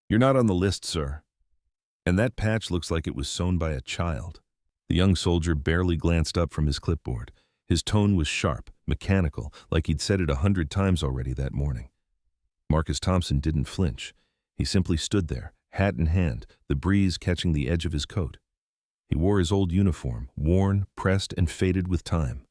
"You're not on the list, sir." And that patch looks like it was sewn by a child. The young soldier barely glanced up from his clipboard. His tone was sharp, mechanical, like he'd said it 100 times already that morning. Marcus Thompson didn't flinch. He simply stood there, hat in hand, the breeze catching the edge of his coat. He wore his old uniform, worn, pressed, and faded with time.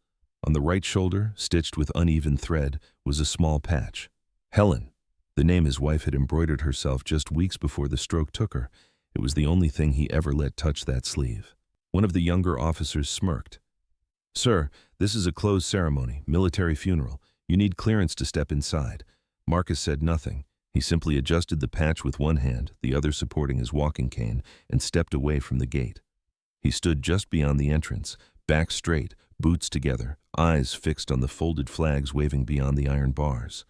On the right shoulder, stitched with uneven thread, was a small patch. Helen, the name his wife had embroidered herself just weeks before the stroke took her. It was the only thing he ever let touch that sleeve. One of the younger officers smirked. "Sir, this is a closed ceremony, military funeral. You need clearance to step inside." Marcus said nothing. He simply adjusted the patch with one hand, the other supporting his walking cane, and stepped away from the gate. He stood just beyond the entrance, back straight, boots together, eyes fixed on the folded flags waving beyond the iron bars.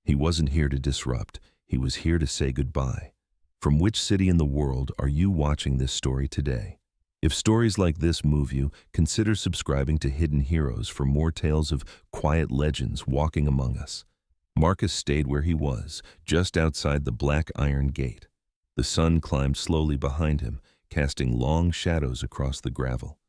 He wasn't here to disrupt. He was here to say goodbye. From which city in the world are you watching this story today? If stories like this move you, consider subscribing to Hidden Heroes for more tales of quiet legends walking among us. Marcus stayed where he was, just outside the black iron gate. The sun climbed slowly behind him, casting long shadows across the gravel.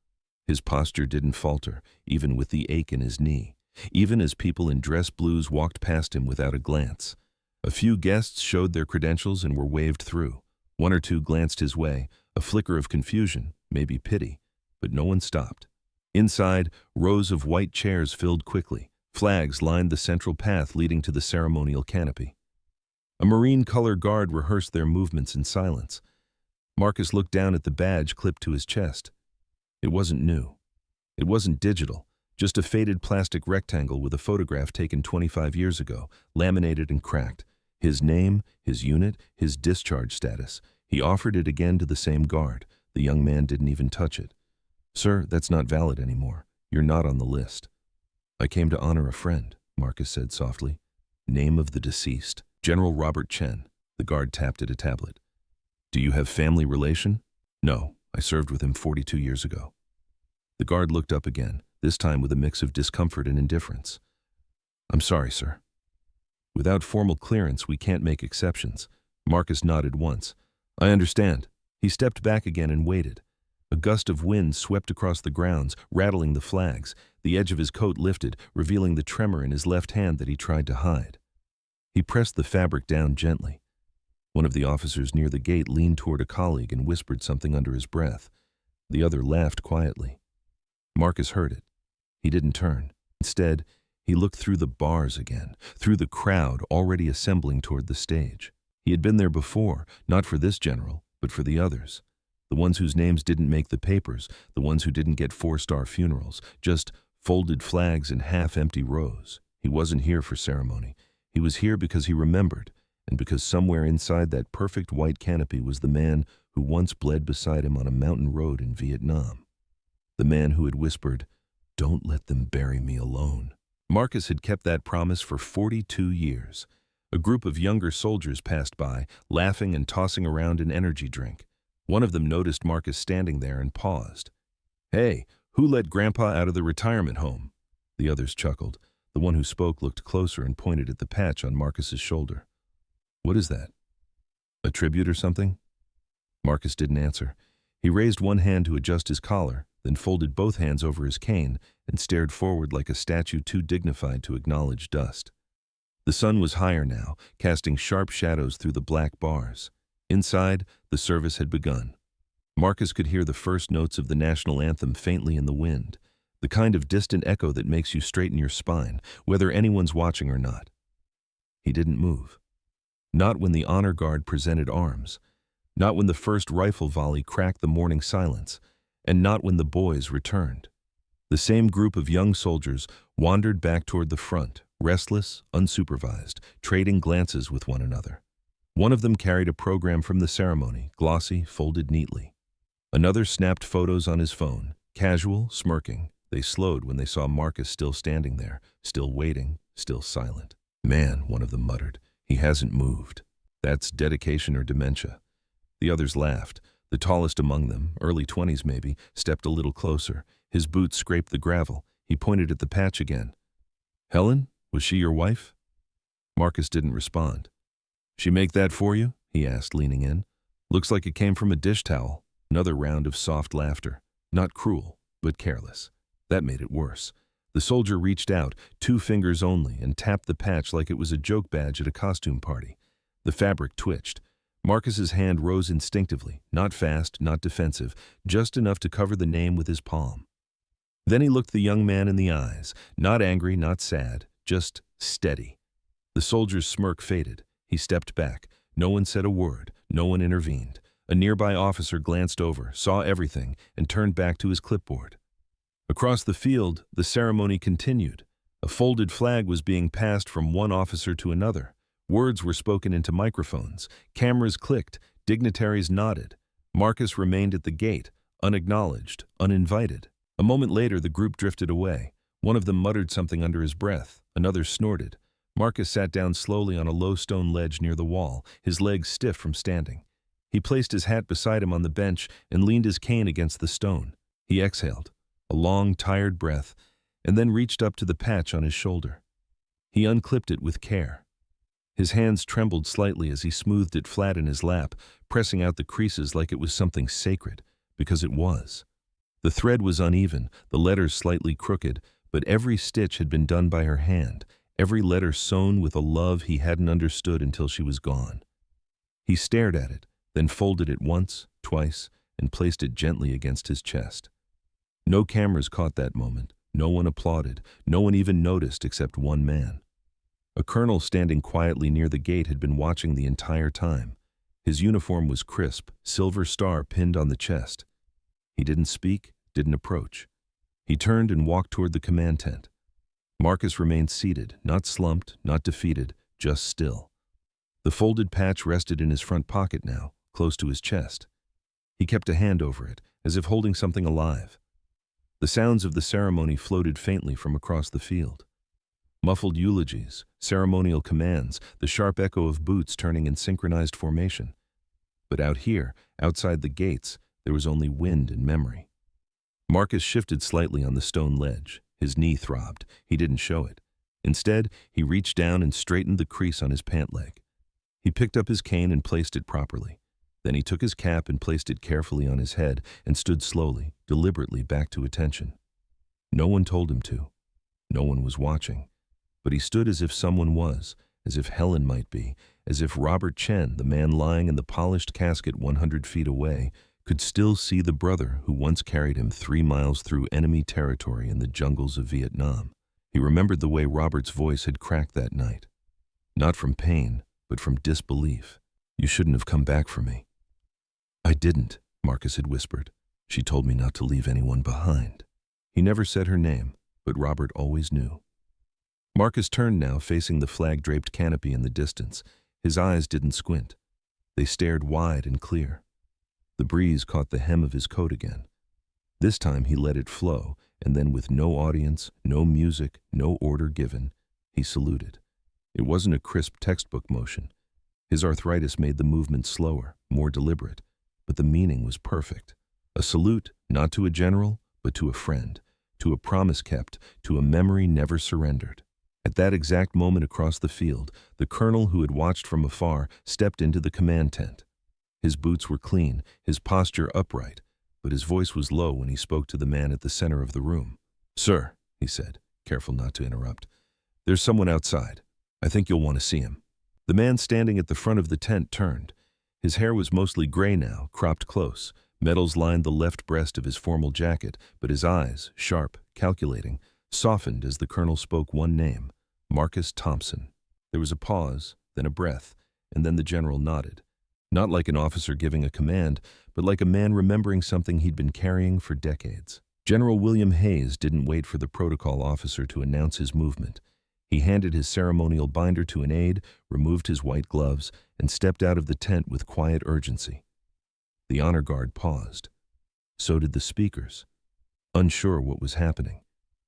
His posture didn't falter, even with the ache in his knee, even as people in dress blues walked past him without a glance. A few guests showed their credentials and were waved through. One or two glanced his way, a flicker of confusion, maybe pity, but no one stopped. Inside, rows of white chairs filled quickly. Flags lined the central path leading to the ceremonial canopy. A marine color guard rehearsed their movements in silence. Marcus looked down at the badge clipped to his chest. It wasn't new. It wasn't digital, just a faded plastic rectangle with a photograph taken 25 years ago, laminated and cracked. His name, his unit, his discharge status. He offered it again to the same guard. The young man didn't even touch it. "Sir, that's not valid anymore. You're not on the list." "I came to honor a friend," Marcus said softly. "Name of the deceased, General Robert Chen." The guard tapped at a tablet. "Do you have family relation?" "No, I served with him 42 years ago." The guard looked up again, this time with a mix of discomfort and indifference. "I'm sorry, sir." "Without formal clearance, we can't make exceptions." Marcus nodded once. "I understand." He stepped back again and waited. A gust of wind swept across the grounds, rattling the flags. The edge of his coat lifted, revealing the tremor in his left hand that he tried to hide. He pressed the fabric down gently. One of the officers near the gate leaned toward a colleague and whispered something under his breath. The other laughed quietly. Marcus heard it. He didn't turn. Instead, he looked through the bars again, through the crowd already assembling toward the stage. He had been there before, not for this general, but for the others. The ones whose names didn't make the papers, the ones who didn't get 4-star funerals, just folded flags in half-empty rows. He wasn't here for ceremony. He was here because he remembered, and because somewhere inside that perfect white canopy was the man who once bled beside him on a mountain road in Vietnam. The man who had whispered, "Don't let them bury me alone." Marcus had kept that promise for 42 years. A group of younger soldiers passed by, laughing and tossing around an energy drink. One of them noticed Marcus standing there and paused. "Hey, who let Grandpa out of the retirement home?" The others chuckled. The one who spoke looked closer and pointed at the patch on Marcus's shoulder. "What is that? A tribute or something?" Marcus didn't answer. He raised one hand to adjust his collar, then folded both hands over his cane and stared forward like a statue too dignified to acknowledge dust. The sun was higher now, casting sharp shadows through the black bars. Inside, the service had begun. Marcus could hear the first notes of the national anthem faintly in the wind, the kind of distant echo that makes you straighten your spine, whether anyone's watching or not. He didn't move. Not when the honor guard presented arms, not when the first rifle volley cracked the morning silence, and not when the boys returned. The same group of young soldiers wandered back toward the front, restless, unsupervised, trading glances with one another. One of them carried a program from the ceremony, glossy, folded neatly. Another snapped photos on his phone, casual, smirking. They slowed when they saw Marcus still standing there, still waiting, still silent. "Man," one of them muttered, "he hasn't moved." "That's dedication or dementia." The others laughed. The tallest among them, early 20s maybe, stepped a little closer. His boots scraped the gravel. He pointed at the patch again. "Helen? Was she your wife?" Marcus didn't respond. "She make that for you?" he asked, leaning in. Looks like it came from a dish towel. Another round of soft laughter. Not cruel, but careless. That made it worse. The soldier reached out, 2 fingers only, and tapped the patch like it was a joke badge at a costume party. The fabric twitched. Marcus's hand rose instinctively, not fast, not defensive, just enough to cover the name with his palm. Then he looked the young man in the eyes, not angry, not sad, just steady. The soldier's smirk faded. He stepped back. No one said a word. No one intervened. A nearby officer glanced over, saw everything, and turned back to his clipboard. Across the field, the ceremony continued. A folded flag was being passed from one officer to another. Words were spoken into microphones. Cameras clicked. Dignitaries nodded. Marcus remained at the gate, unacknowledged, uninvited. A moment later, the group drifted away. One of them muttered something under his breath. Another snorted. Marcus sat down slowly on a low stone ledge near the wall, his legs stiff from standing. He placed his hat beside him on the bench and leaned his cane against the stone. He exhaled, a long, tired breath, and then reached up to the patch on his shoulder. He unclipped it with care. His hands trembled slightly as he smoothed it flat in his lap, pressing out the creases like it was something sacred, because it was. The thread was uneven, the letters slightly crooked, but every stitch had been done by her hand, every letter sewn with a love he hadn't understood until she was gone. He stared at it, then folded it once, twice, and placed it gently against his chest. No cameras caught that moment. No one applauded. No one even noticed except one man. A colonel standing quietly near the gate had been watching the entire time. His uniform was crisp, silver star pinned on the chest. He didn't speak, didn't approach. He turned and walked toward the command tent. Marcus remained seated, not slumped, not defeated, just still. The folded patch rested in his front pocket now, close to his chest. He kept a hand over it, as if holding something alive. The sounds of the ceremony floated faintly from across the field. Muffled eulogies, ceremonial commands, the sharp echo of boots turning in synchronized formation. But out here, outside the gates, there was only wind and memory. Marcus shifted slightly on the stone ledge. His knee throbbed. He didn't show it. Instead, he reached down and straightened the crease on his pant leg. He picked up his cane and placed it properly. Then he took his cap and placed it carefully on his head and stood slowly, deliberately back to attention. No one told him to. No one was watching. But he stood as if someone was, as if Helen might be, as if Robert Chen, the man lying in the polished casket 100 feet away, could still see the brother who once carried him 3 miles through enemy territory in the jungles of Vietnam. He remembered the way Robert's voice had cracked that night. Not from pain, but from disbelief. "You shouldn't have come back for me." "I didn't," Marcus had whispered. "She told me not to leave anyone behind." He never said her name, but Robert always knew. Marcus turned now, facing the flag-draped canopy in the distance. His eyes didn't squint. They stared wide and clear. The breeze caught the hem of his coat again. This time he let it flow, and then with no audience, no music, no order given, he saluted. It wasn't a crisp textbook motion. His arthritis made the movement slower, more deliberate, but the meaning was perfect. A salute, not to a general, but to a friend, to a promise kept, to a memory never surrendered. At that exact moment across the field, the colonel who had watched from afar stepped into the command tent. His boots were clean, his posture upright, but his voice was low when he spoke to the man at the center of the room. "Sir," he said, careful not to interrupt, "there's someone outside. I think you'll want to see him." The man standing at the front of the tent turned. His hair was mostly gray now, cropped close. Medals lined the left breast of his formal jacket, but his eyes, sharp, calculating, softened as the colonel spoke one name, Marcus Thompson. There was a pause, then a breath, and then the general nodded. Not like an officer giving a command, but like a man remembering something he'd been carrying for decades. General William Hayes didn't wait for the protocol officer to announce his movement. He handed his ceremonial binder to an aide, removed his white gloves, and stepped out of the tent with quiet urgency. The honor guard paused. So did the speakers, unsure what was happening.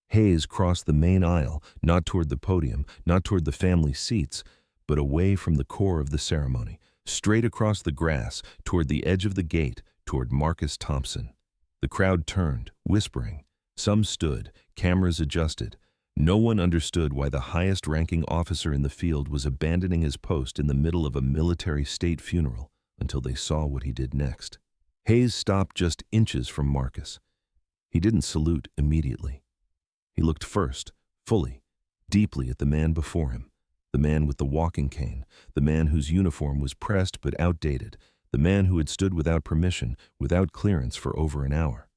Hayes crossed the main aisle, not toward the podium, not toward the family seats, but away from the core of the ceremony, straight across the grass, toward the edge of the gate, toward Marcus Thompson. The crowd turned, whispering. Some stood, cameras adjusted. No one understood why the highest-ranking officer in the field was abandoning his post in the middle of a military state funeral until they saw what he did next. Hayes stopped just inches from Marcus. He didn't salute immediately. He looked first, fully, deeply at the man before him, the man with the walking cane, the man whose uniform was pressed but outdated, the man who had stood without permission, without clearance for over an hour.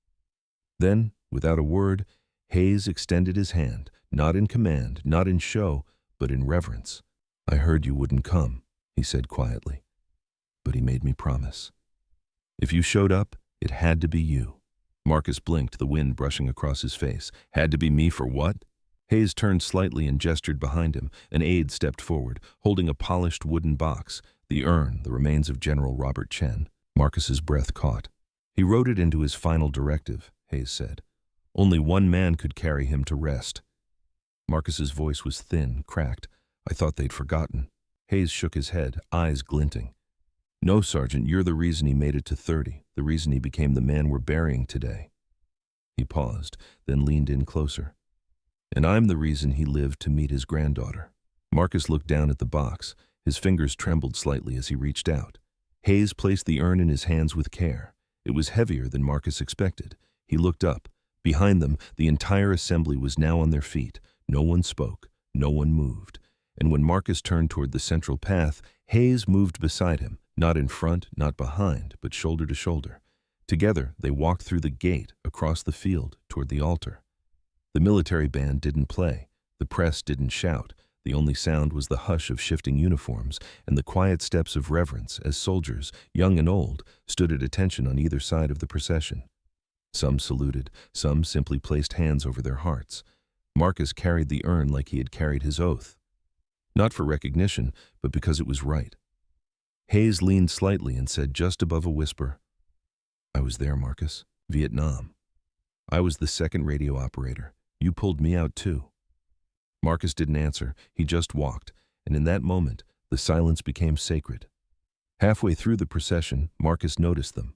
Then, without a word, Hayes extended his hand, not in command, not in show, but in reverence. "I heard you wouldn't come," he said quietly, "but he made me promise. If you showed up, it had to be you." Marcus blinked, the wind brushing across his face. "Had to be me for what?" Hayes turned slightly and gestured behind him. An aide stepped forward, holding a polished wooden box, the urn, the remains of General Robert Chen. Marcus's breath caught. "He wrote it into his final directive," Hayes said. "Only one man could carry him to rest." Marcus's voice was thin, cracked. "I thought they'd forgotten." Hayes shook his head, eyes glinting. "No, Sergeant, you're the reason he made it to 30, the reason he became the man we're burying today." He paused, then leaned in closer. "And I'm the reason he lived to meet his granddaughter." Marcus looked down at the box. His fingers trembled slightly as he reached out. Hayes placed the urn in his hands with care. It was heavier than Marcus expected. He looked up. Behind them, the entire assembly was now on their feet. No one spoke. No one moved. And when Marcus turned toward the central path, Hayes moved beside him, not in front, not behind, but shoulder to shoulder. Together, they walked through the gate, across the field, toward the altar. The military band didn't play. The press didn't shout. The only sound was the hush of shifting uniforms and the quiet steps of reverence as soldiers, young and old, stood at attention on either side of the procession. Some saluted, some simply placed hands over their hearts. Marcus carried the urn like he had carried his oath. Not for recognition, but because it was right. Hayes leaned slightly and said just above a whisper, "I was there, Marcus. Vietnam. I was the second radio operator. You pulled me out too." Marcus didn't answer. He just walked, and in that moment, the silence became sacred. Halfway through the procession, Marcus noticed them.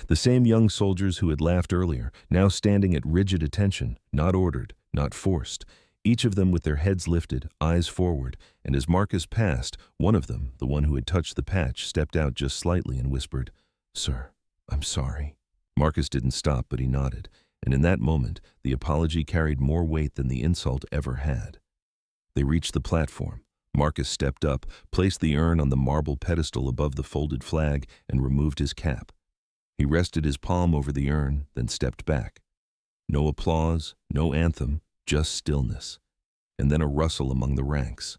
The same young soldiers who had laughed earlier, now standing at rigid attention, not ordered, not forced, each of them with their heads lifted, eyes forward, and as Marcus passed, one of them, the one who had touched the patch, stepped out just slightly and whispered, "Sir, I'm sorry." Marcus didn't stop, but he nodded, and in that moment, the apology carried more weight than the insult ever had. They reached the platform. Marcus stepped up, placed the urn on the marble pedestal above the folded flag, and removed his cap. He rested his palm over the urn, then stepped back. No applause, no anthem, just stillness. And then a rustle among the ranks.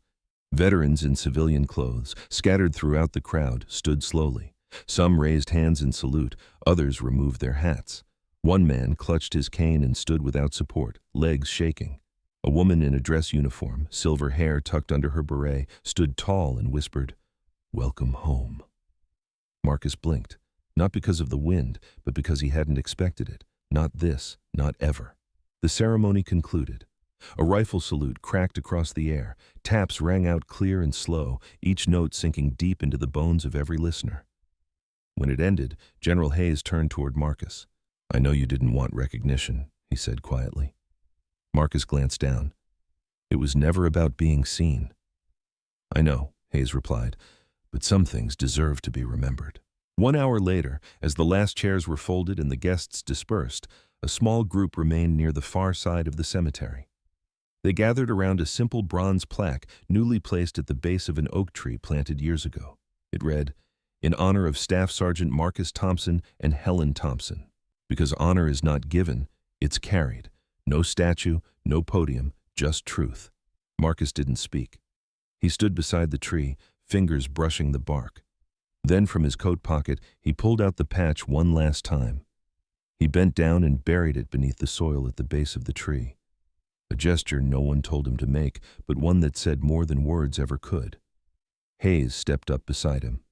Veterans in civilian clothes, scattered throughout the crowd, stood slowly. Some raised hands in salute, others removed their hats. One man clutched his cane and stood without support, legs shaking. A woman in a dress uniform, silver hair tucked under her beret, stood tall and whispered, "Welcome home." Marcus blinked, not because of the wind, but because he hadn't expected it. Not this, not ever. The ceremony concluded. A rifle salute cracked across the air. Taps rang out clear and slow, each note sinking deep into the bones of every listener. When it ended, General Hayes turned toward Marcus. "I know you didn't want recognition," he said quietly. Marcus glanced down. "It was never about being seen." "I know," Hayes replied, "but some things deserve to be remembered." 1 hour later, as the last chairs were folded and the guests dispersed, a small group remained near the far side of the cemetery. They gathered around a simple bronze plaque newly placed at the base of an oak tree planted years ago. It read, "In honor of Staff Sergeant Marcus Thompson and Helen Thompson." Because honor is not given, it's carried. No statue, no podium, just truth. Marcus didn't speak. He stood beside the tree, fingers brushing the bark. Then from his coat pocket, he pulled out the patch one last time. He bent down and buried it beneath the soil at the base of the tree. A gesture no one told him to make, but one that said more than words ever could. Hayes stepped up beside him.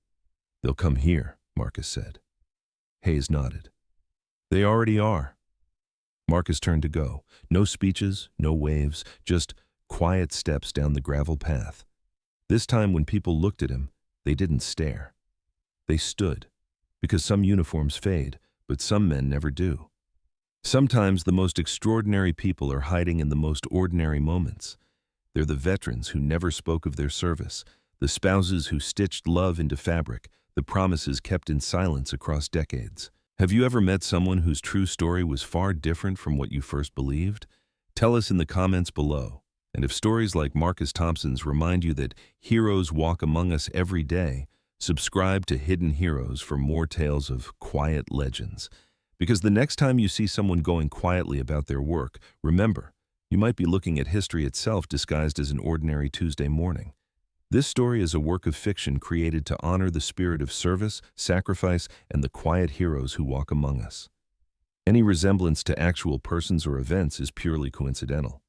"They'll come here," Marcus said. Hayes nodded. "They already are." Marcus turned to go. No speeches, no waves, just quiet steps down the gravel path. This time when people looked at him, they didn't stare. They stood, because some uniforms fade, but some men never do. Sometimes the most extraordinary people are hiding in the most ordinary moments. They're the veterans who never spoke of their service, the spouses who stitched love into fabric, the promises kept in silence across decades. Have you ever met someone whose true story was far different from what you first believed? Tell us in the comments below. And if stories like Marcus Thompson's remind you that heroes walk among us every day, subscribe to Hidden Heroes for more tales of quiet legends. Because the next time you see someone going quietly about their work, remember, you might be looking at history itself disguised as an ordinary Tuesday morning. This story is a work of fiction created to honor the spirit of service, sacrifice, and the quiet heroes who walk among us. Any resemblance to actual persons or events is purely coincidental.